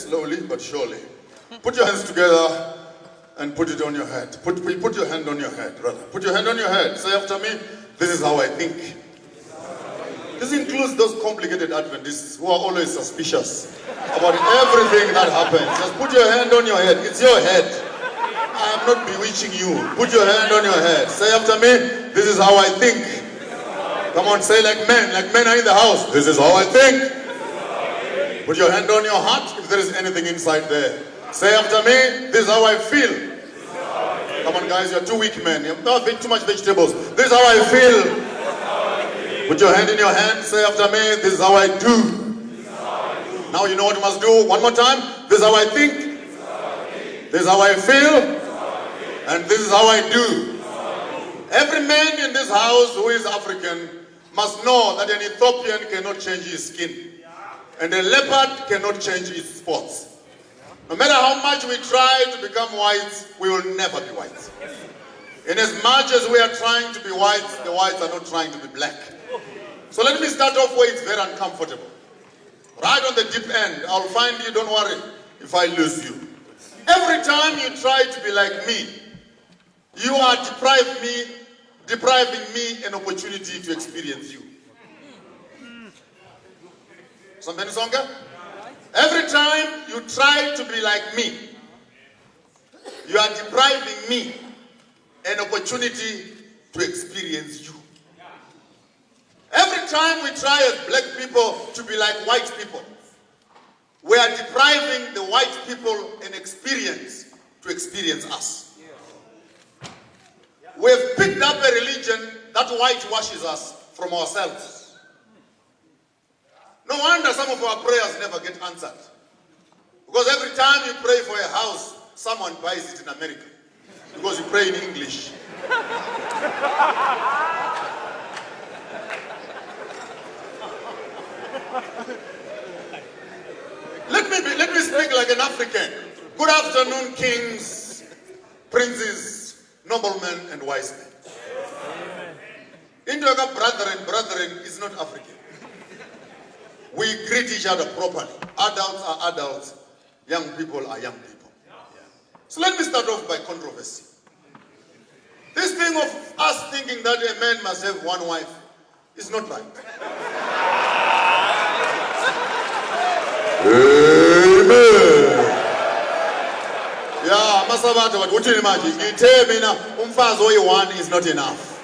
slowly but surely. Put your hands together and put it on your head. Put your hand on your head, brother. Put your hand on your head. Say after me, this is how I think. This includes those complicated Adventists who are always suspicious about everything that happens. Just put your hand on your head. It's your head. I am not bewitching you. Put your hand on your head. Say after me, this is how I think. Come on, say like men are in the house. This is how I think. Put your hand on your heart if there is anything inside there. Say after me, this is how I feel. Come on guys, you're too weak men. You have too much vegetables. This is how I feel. Put your hand in your hand. Say after me, this is how I do. Now you know what you must do. One more time. This is how I think. This is how I feel. And this is how I do. Every man in this house who is African must know that an Ethiopian cannot change his skin. And a leopard cannot change its spots. No matter how much we try to become white, we will never be white. In as much as we are trying to be white, the whites are not trying to be black. So let me start off where it's very uncomfortable. Right on the deep end, I'll find you, don't worry if I lose you. Every time you try to be like me, you are depriving me an opportunity to experience you. Something Songa? Every time you try to be like me, you are depriving me an opportunity to experience you. Every time we try as black people to be like white people, we are depriving the white people an experience to experience us. We have picked up a religion that whitewashes us from ourselves. No wonder some of our prayers never get answered. Because every time you pray for a house, someone buys it in America. Because you pray in English. Let me speak like an African. Good afternoon, kings, princes, noblemen, and wise men. Indoga brethren is not African. We greet each other properly. Adults are adults. Young people are young people. So let me start off by controversy. This thing of us thinking that a man must have one wife is not right. Amen. Yeah, masabata but what you imagine? Umfazi oyi-one is not enough.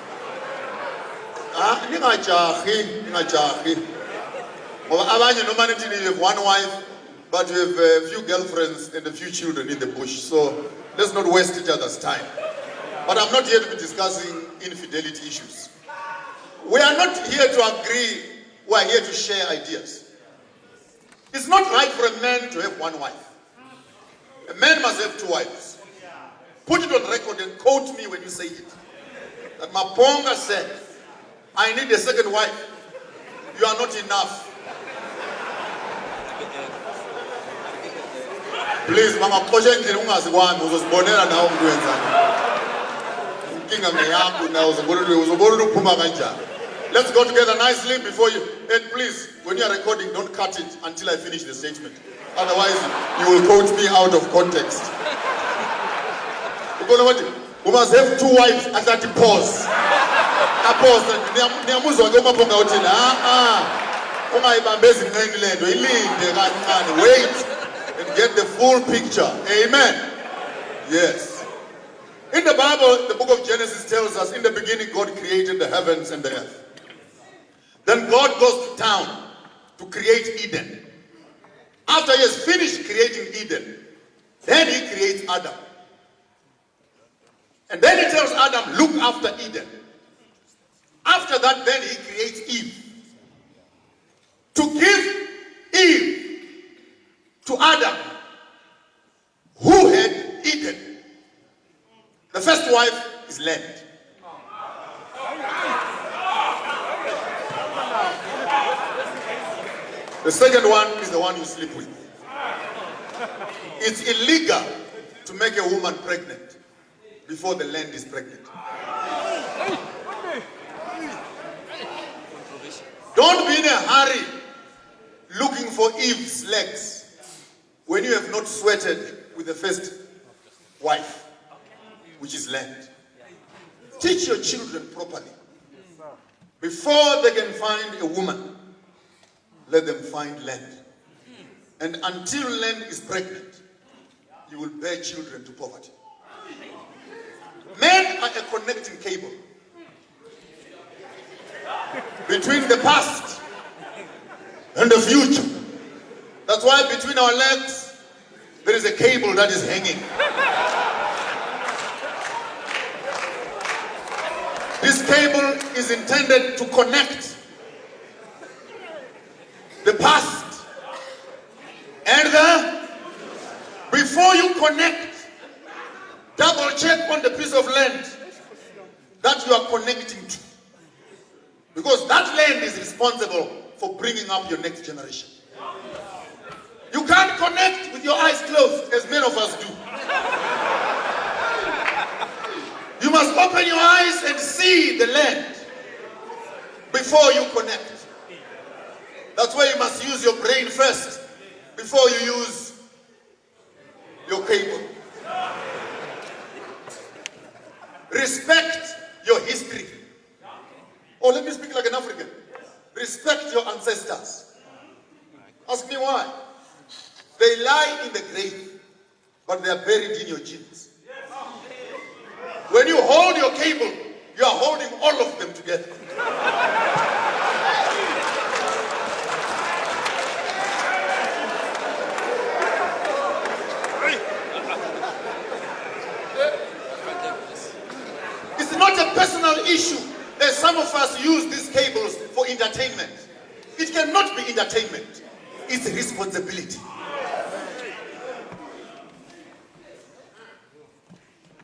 Ningajahi. Abanye noma nithi you have one wife, but you have a few girlfriends and a few children in the bush. So let's not waste each other's time. But I'm not here to be discussing infidelity issues. We are not here to agree. We are here to share ideas. It's not right for a man to have one wife. A man must have two wives. Put it on record and quote me when you say it. That Maponga said, I need a second wife. You are not enough. Please, mama, uzosibonela nawo umuntu wenzani. Inkinga ngeyakho na uzobona ukuphuma kanjani. Let's go together nicely before you. And please, when you are recording, don't cut it until I finish the statement. Otherwise, you will quote me out of context. We must have two wives at that pause. Pause. Wait and get the full picture. Amen. Yes. In the Bible, the book of Genesis tells us, in the beginning, God created the heavens and the earth. Then God goes to town to create Eden. After he has finished creating Eden, then he creates Adam. And then he tells Adam, look after Eden. After that, then he creates Eve. To give Eve to Adam, who had Eden. The first wife is land. The second one is the one you sleep with. It's illegal to make a woman pregnant before the land is pregnant. Don't be in a hurry looking for Eve's legs. when you have not sweated with the first wife, which is land. Teach your children properly. Before they can find a woman, let them find land. And until land is pregnant, you will bear children to poverty. Men are a connecting cable between the past and the future. That's why between our legs, there is a cable that is hanging. This cable is intended to connect the past and the... Before you connect, double check on the piece of land that you are connecting to. Because that land is responsible for bringing up your next generation. You can't connect with your eyes closed, as many of us do. You must open your eyes and see the land before you connect. That's why you must use your brain first before you use your cable. Respect your history. Or let me speak like an African. Respect your ancestors. Ask me why. They lie in the grave, but they are buried in your genes. When you hold your cable, you are holding all of them together. It's not a personal issue that some of us use these cables for entertainment. It cannot be entertainment. It's a responsibility.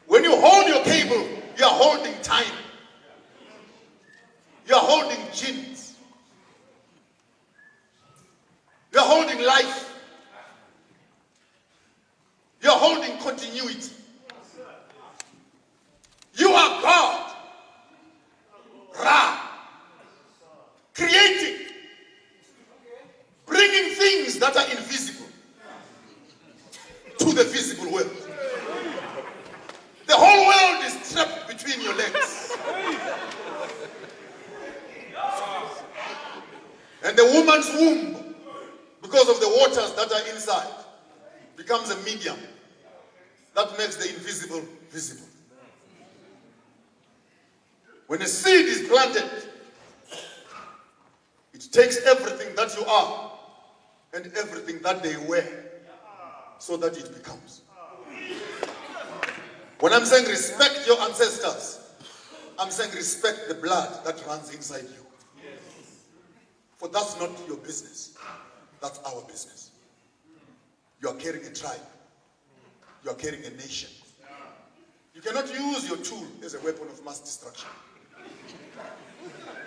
When you hold your cable, you are holding time. You are holding genes. You are holding life. You are holding continuity. You are God. Ra. Creating. Bringing things that are invisible to the visible world. The whole world is trapped between your legs. And the woman's womb, because of the waters that are inside, becomes a medium that makes the invisible visible. When a seed is planted, it takes everything that you are and everything that they were so that it becomes. When I'm saying respect your ancestors, I'm saying respect the blood that runs inside you. For that's not your business. That's our business. You are carrying a tribe. You are carrying a nation. You cannot use your tool as a weapon of mass destruction.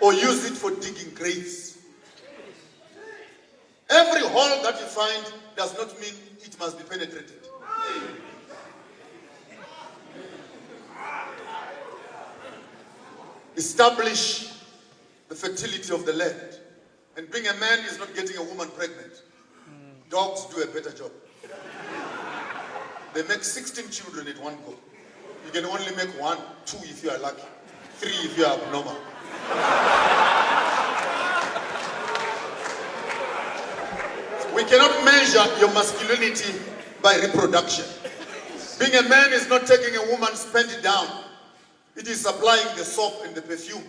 Or use it for digging graves. Every hole that you find does not mean it must be penetrated. Establish the fertility of the land. And being a man is not getting a woman pregnant. Dogs do a better job. They make 16 children at one go. You can only make 1, 2 if you are lucky, 3 if you are abnormal. We cannot measure your masculinity by reproduction. Being a man is not taking a woman's panty down. It is supplying the soap and the perfume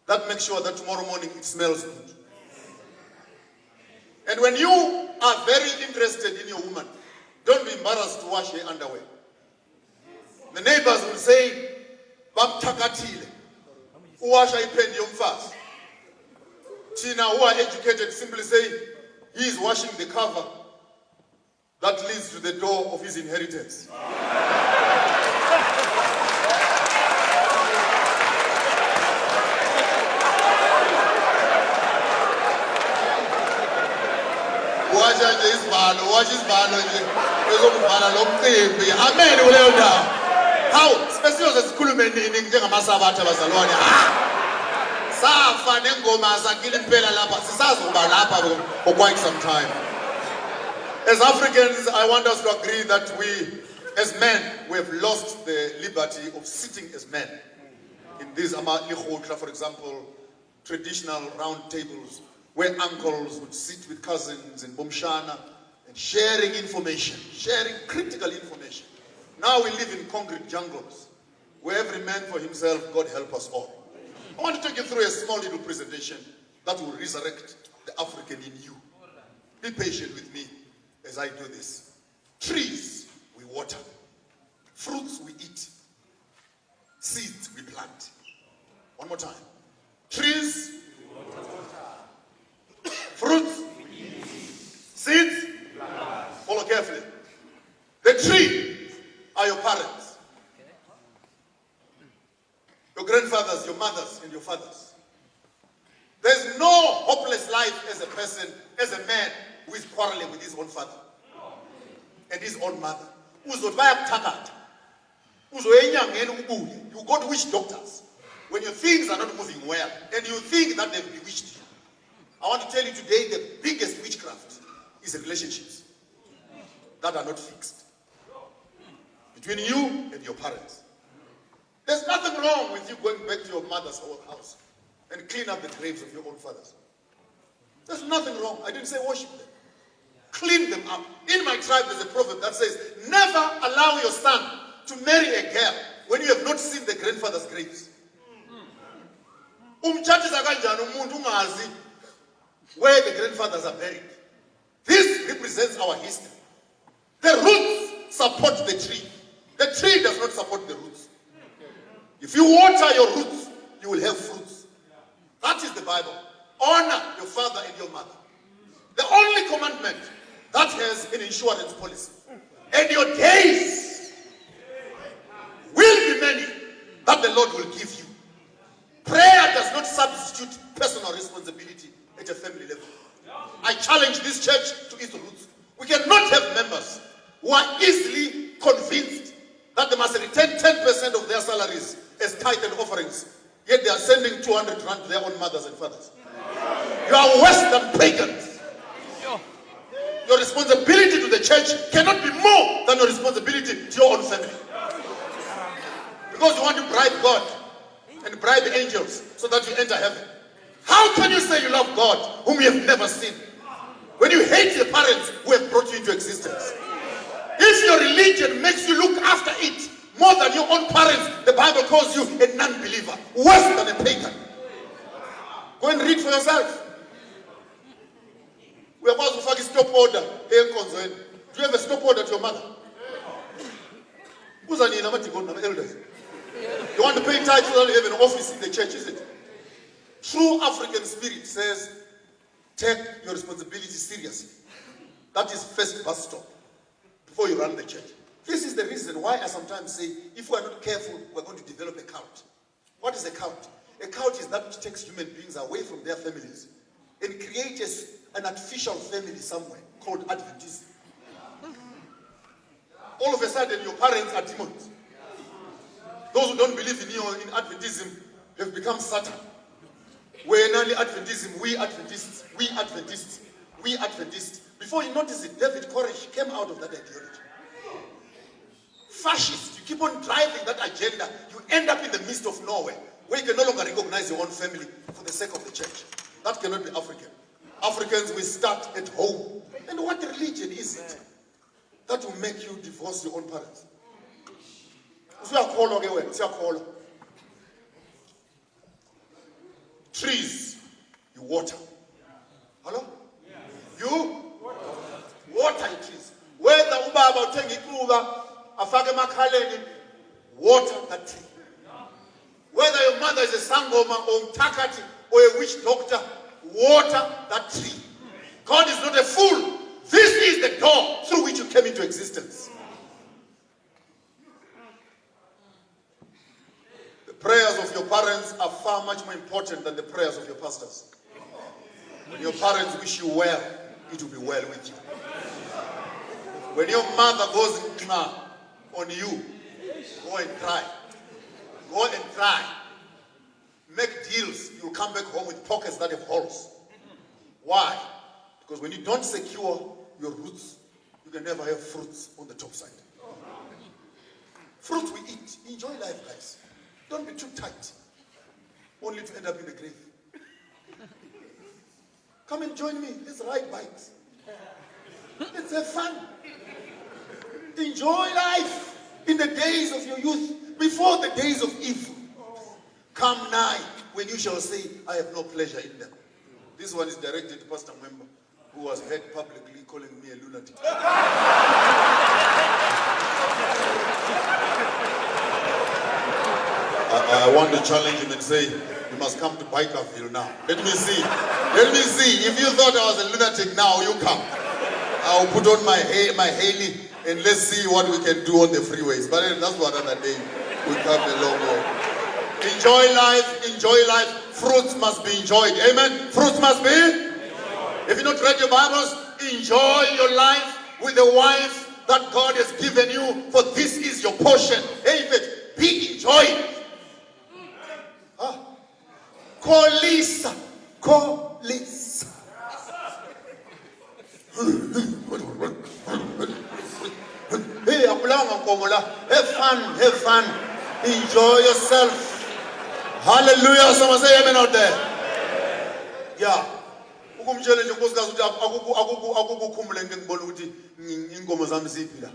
that makes sure that tomorrow morning it smells good. And when you are very interested in your woman, don't be embarrassed to wash her underwear. The neighbors will say, "Bamthakathile, uwasha ipendi yomfazi." Tina, who are educated, simply say, "He is washing the cover that leads to the door of his inheritance." Amen. How? Special sikhulume nini njengamasabatha bazalwane. Safa nengoma sakile impela lapha sisazoba lapha for quite some time. As Africans, I want us to agree that we, as men, we have lost the liberty of sitting as men. In these Amalikhotla, for example, traditional round tables, where uncles would sit with cousins in Bomshana and sharing information, sharing critical information. Now we live in concrete jungles, where every man for himself, God help us all. I want to take you through a small little presentation that will resurrect the African in you. Be patient with me as I do this. Trees we water, fruits we eat, seeds we plant. One more time. Trees, fruits, seeds, follow carefully. The tree are your parents, your grandfathers, your mothers, and your fathers. There's no hopeless life as a person, as a man who is quarreling with his own father and his own mother. You go to witch doctors when your things are not moving well and you think that they've bewitched you. I want to tell you today, the biggest witchcraft is relationships that are not fixed between you and your parents. There's nothing wrong with you going back to your mother's house and clean up the graves of your own fathers. There's nothing wrong. I didn't say worship them. Clean them up. In my tribe, there's a proverb that says, never allow your son to marry a girl when you have not seen the grandfather's graves. Where the grandfathers are buried. This represents our history. The roots support the tree. The tree does not support the roots. If you water your roots, you will have fruits. That is the Bible. Honor your father and your mother. The only commandment that has an insurance policy. And your days will be many that the Lord will give you. Prayer does not substitute personal responsibility at a family level. I challenge this church to its roots. We cannot have members who are easily convinced that they must return 10% of their salaries as tithe and offerings, yet they are sending 200 rand to their own mothers and fathers. You are worse than pagans. Your responsibility to the church cannot be more than your responsibility to your own family. Because you want to bribe God and bribe angels so that you enter heaven. How can you say you love God whom you have never seen when you hate the parents who have brought you into existence? If your religion makes you look after it more than your own parents, the Bible calls you a non-believer, worse than a pagan. Go and read for yourself. We are about to fucking stop order. Do you have a stop order to your mother? Who's an elders? You want to pay tithes so that you have an office in the church, is it? True African spirit says, take your responsibility seriously. That is first bus stop before you run the church. This is the reason why I sometimes say, if we are not careful, we're going to develop a cult. What is a cult? A cult is that which takes human beings away from their families and creates an artificial family somewhere called Adventism. All of a sudden, your parents are demons. Those who don't believe in you in Adventism have become Satan. We're not Adventism, we Adventists, we Adventists, we Adventists. Before you notice it, David Koresh came out of that ideology. Fascist, you keep on driving that agenda, you end up in the midst of nowhere, where you can no longer recognize your own family for the sake of the church. That cannot be African. Africans, we start at home. And what religion is it that will make you divorce your own parents? Trees, you water. Hello? You water your trees. Whether ubaba uthenga iquba afake emakhaleni, water that tree. Whether your mother is a sangoma or umtakati or a witch doctor, water that tree. God is not a fool. This is the door through which you came into existence. The prayers of your parents are far much more important than the prayers of your pastors. When your parents wish you well, it will be well with you. When your mother goes on you, go and cry. Go and try. Make deals. You'll come back home with pockets that have holes. Why? Because when you don't secure your roots, you can never have fruits on the top side. Fruit we eat. Enjoy life, guys. Don't be too tight, only to end up in the grave. Come and join me. Let's ride bikes. Let's have fun. Enjoy life in the days of your youth, before the days of evil come nigh, when you shall say, I have no pleasure in them. This one is directed to Pastor Mwemba, who was heard publicly calling me a lunatic. I want to challenge him and say, you must come to Bikerville now. Let me see. Let me see. If you thought I was a lunatic, now you come. I'll put on my Haley and let's see what we can do on the freeways. But that's for another day. We come a long way. Enjoy life. Enjoy life. Fruits must be enjoyed. Amen. Fruits must be enjoyed. If you not read your Bibles, enjoy your life with the wife that God has given you, for this is your portion. Amen. Be enjoyed. Kolisa. Kolisa. Hey, have fun, have fun. Enjoy yourself. Hallelujah. Someone say amen out there. Yeah. Ukumtshela nje unkosikazi ukuthi akukukhumule ngibona ukuthi inkomo zami ziphi la.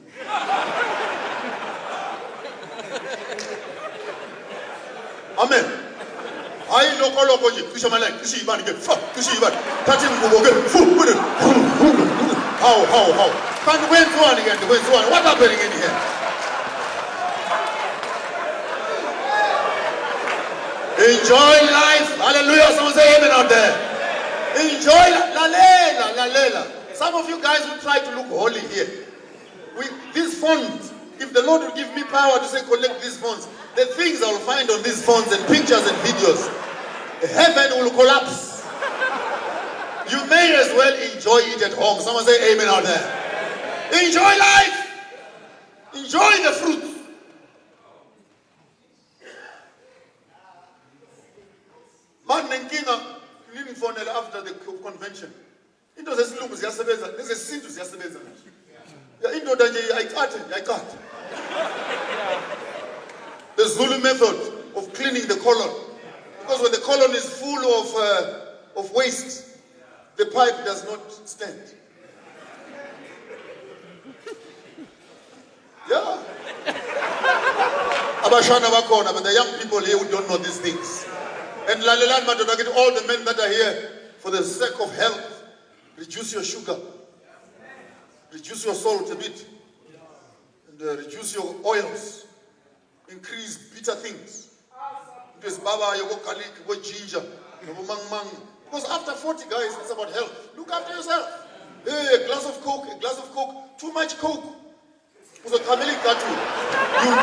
Amen. Hayi lokho nje cishe amalanga cishe ibani ke cishe ibani thatha ingubo ke how kanti kwenziwani kanti kwenziwani, what happening in here? Enjoy life. Hallelujah. Someone say amen out there. Enjoy lalela. Some of you guys will try to look holy here. These phones, if the Lord will give me power to say collect these phones, the things I will find on these phones and pictures and videos, heaven will collapse. You may as well enjoy it at home. Someone say amen out there. Enjoy life. Enjoy the fruit. Man nenkinga ngingifonela after the convention. Into zesilungu ziyasebenza, nezesintu ziyasebenza nje. Ya indoda nje ayikhathe. The Zulu method of cleaning the colon. Because when the colon is full of waste, the pipe does not stand. Yeah. Abashana bakona, but the young people here who don't know these things. And Lalelan Madoda, get all the men that are here, for the sake of health, reduce your sugar, reduce your salt a bit, and reduce your oils, increase bitter things. Because Baba, you go garlic, you go ginger, you go mang. Because after 40 guys, it's about health. Look after yourself. Hey, a glass of Coke, too much Coke. Because you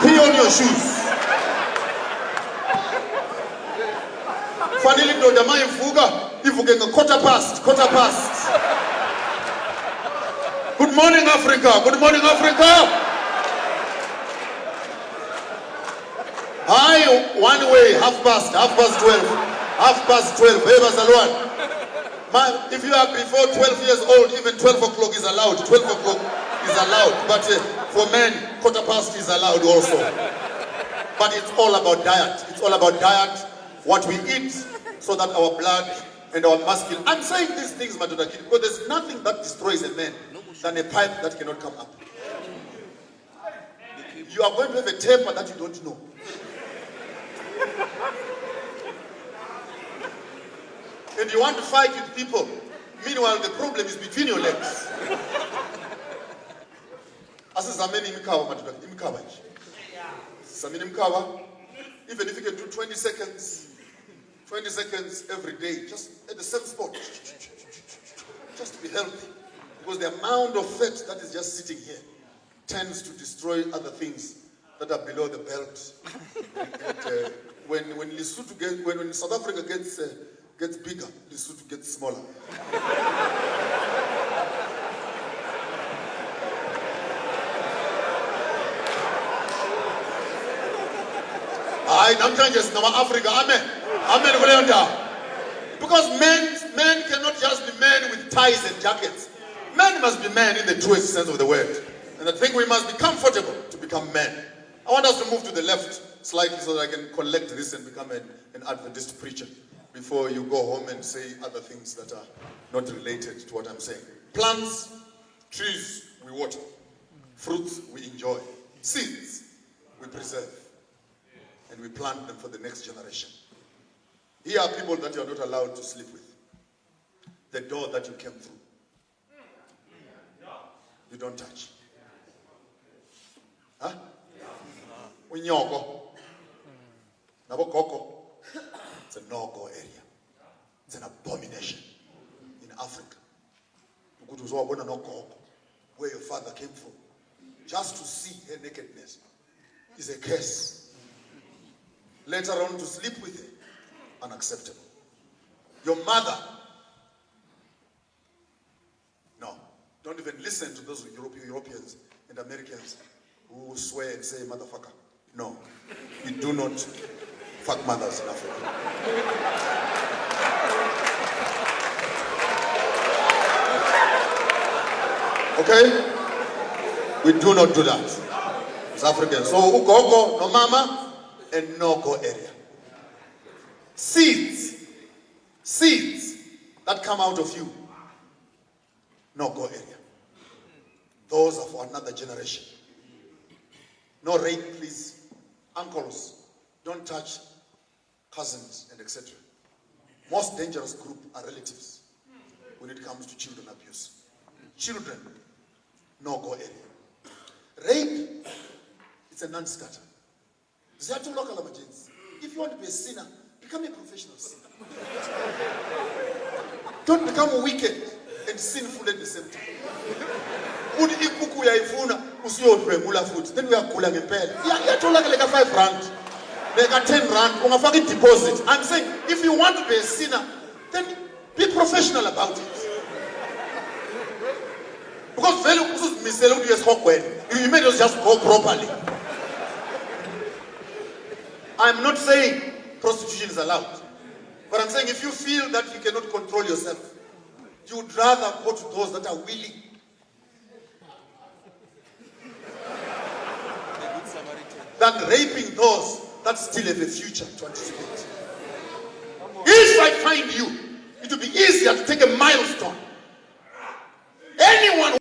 pee on your shoes. Finally, no, the man ivuga quarter past. Good morning, Africa. Good morning, Africa. Hi, one way, half past 12. Hey, Basalwan. If you are before 12 years old, even 12 o'clock is allowed. 12 o'clock is allowed. But for men, quarter past is allowed also. But it's all about diet. It's all about diet, what we eat, so that our blood and our muscle. I'm saying these things, Matodaki, because there's nothing that destroys a man than a pipe that cannot come up. You are going to have a temper that you don't know. And you want to fight with people. Meanwhile, the problem is between your legs. Even if you can do 20 seconds every day, just at the same spot, just to be healthy. Because the amount of fat that is just sitting here tends to destroy other things that are below the belt. And, when South Africa gets bigger, Lesotho gets smaller. I'm trying to say, Africa, amen. Because men cannot just be men with ties and jackets. Men must be men in the truest sense of the word. And I think we must be comfortable to become men. I want us to move to the left slightly so that I can collect this and become an Adventist preacher before you go home and say other things that are not related to what I'm saying. Plants, trees, we water. Fruits, we enjoy. Seeds, we preserve. And we plant them for the next generation. Here are people that you are not allowed to sleep with. The door that you came through. You don't touch. Huh? Unyoko. Nabokoko. It's a no-go area. It's an abomination in Africa. Where your father came from. Just to see her nakedness is a curse. Later on, to sleep with her, unacceptable. Your mother, no. Don't even listen to those Europeans and Americans who swear and say, motherfucker. No. We do not fuck mothers in Africa. Okay? We do not do that. It's African. So, ugogo, no mama, and no go area. Seeds that come out of you, no go area. Those are for another generation. No rape, please. Uncles, don't touch cousins and etc. Most dangerous group are relatives when it comes to children abuse. Children, no go area. Rape, it's a non-starter. If you want to be a sinner, become a professional sinner. Don't become wicked and sinful at the same time. Then we are calling a pen. Yeah, like a 5 rand, like a 10 rand, or a fucking deposit. I'm saying, if you want to be a sinner, then be professional about it. Because you may just go properly. I'm not saying prostitution is allowed. But I'm saying if you feel that you cannot control yourself, you would rather go to those that are willing. Than raping those that still have a future to anticipate. If I find you, it will be easier to take a milestone